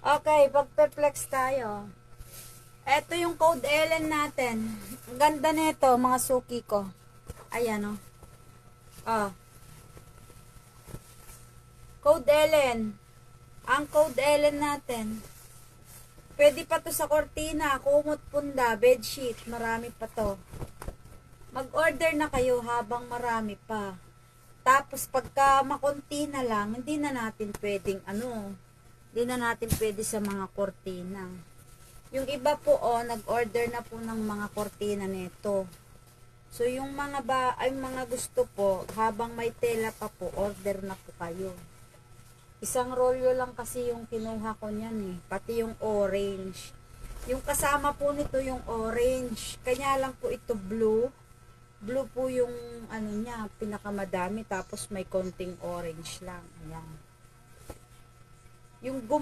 Okay, pagpe-flex tayo. Ito yung code Ellen natin. Ang ganda nito, mga suki ko. Ayan, oh. Oh. Code Ellen. Ang code Ellen natin. Pwede pa to sa kortina, kumot, punda, bedsheet. Marami pa to. Mag-order na kayo habang marami pa. Tapos pagka makunti na lang, hindi na natin pwedeng hindi na natin pwede sa mga kortina. Yung iba po nag-order na po ng mga kortina nito. So yung mga gusto po, habang may tela pa po, order na po kayo. Isang rolyo lang kasi yung kinuha ko niyan pati yung orange. Yung kasama po nito yung orange. Kanya lang po ito blue. Blue po yung niya, pinakamadami, tapos may konting orange lang. Ayan. Yung